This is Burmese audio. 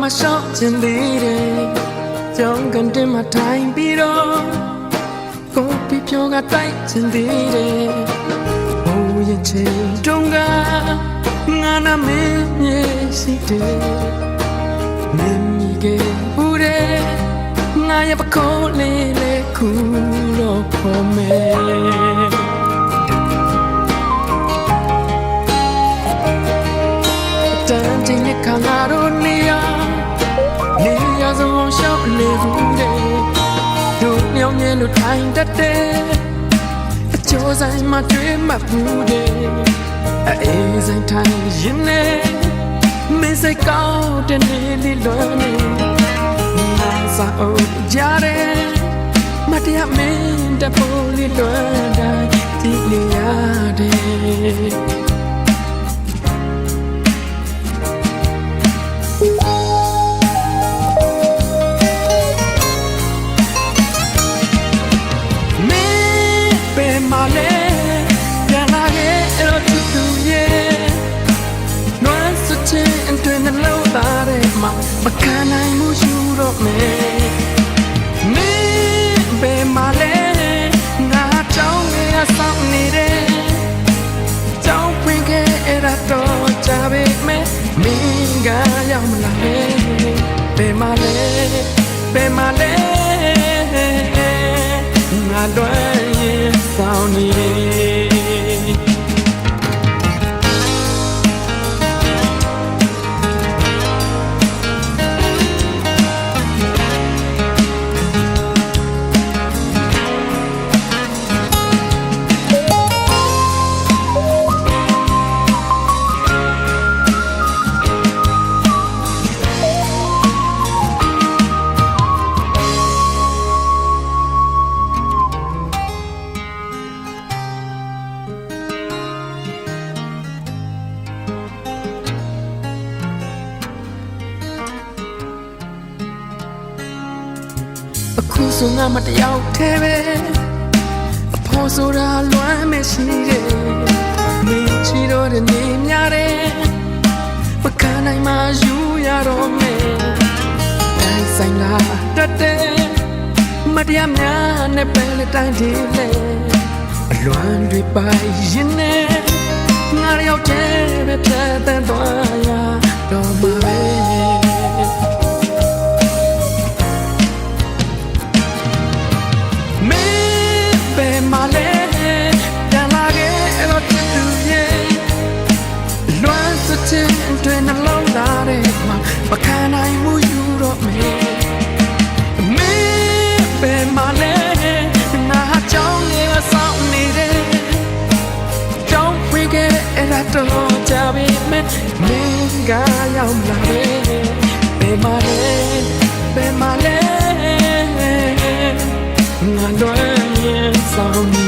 မှာရှောက်ချင်သေးတယ်ကြောင်းကန်တင်မှာထိုင်ပြီးတော့ကိုပြပြောကတိုက်ချင်သေးတယ်ဘိုးရဲ့ချင်တုံးကငါနာမင်းမြေရှိတယ်မင်းကြီးကဘူးတယ်ငါရဲ့ပခုံးလေးလေးခုတော့ပေါ်မယ်တန်တင်ရဲ့ခါငါတို့နေရဆုံးရှောက်လေဘူးတဲ့တို့ညောင်းညဲလို့ထိုင်တတ်တဲ့အကျိုးဆိုင်မှာတွေ့မှတ်ဘူးတဲ့အေးဆိုင်ထိုင်ရင်နေမင်းစိတ်ကောင်းတဲ့နေလေးလွမ်းနေငါစားအောင်ကြတယ်မတရားမင်းတပေါ်လေးလွမ်းတိုင်းဒီနေရတယ်မခံနိုင်မှုယူတော့မယ်မင်းဘယ်မှာလဲငါကြောင်းငယ်ဆောင်းနေတယ်ကြောင်းဖွင့်ခဲ့အဲ့ဒါတော့ကြပေမဲ့မင်းကရောက်မလာနဲ့ဘယ်မှာလဲဘယ်မှာလဲငါလွမ်းရင်ဆောင်းနေအခုဆိုငါမတယောက်သေးပဲအဖို့ဆိုတာလွမ်းမရှိတယ်မင်းချီတော့တဲ့နေများတယ်မခံနိုင်မှယူရတော့မယ်တိုင်းဆိုင်လာတတ်တယ်မတရားများနဲ့ပဲလေတိုင်းဒီလေအလွမ်းတွေပိုင်ရင်နဲ့ငါရောက်တဲ့ပဲပြတ်တဲ့သွားရတော့မှာပဲတွေ့နှလုံးသားထဲမှာမခံနိုင်မှုယူတော့မယ်မင်းဘယ်မှာလဲငါကြောင်းငယ်ဆောင်းနေတယ်ကြောင်းဖွေခဲ့အဲ့ဒါတော့ကြပြီမဲ့မင်းကရောက်လာတယ်ဘယ်မှာလဲဘယ်မှာလဲငါလွမ်းရင်ဆောင်း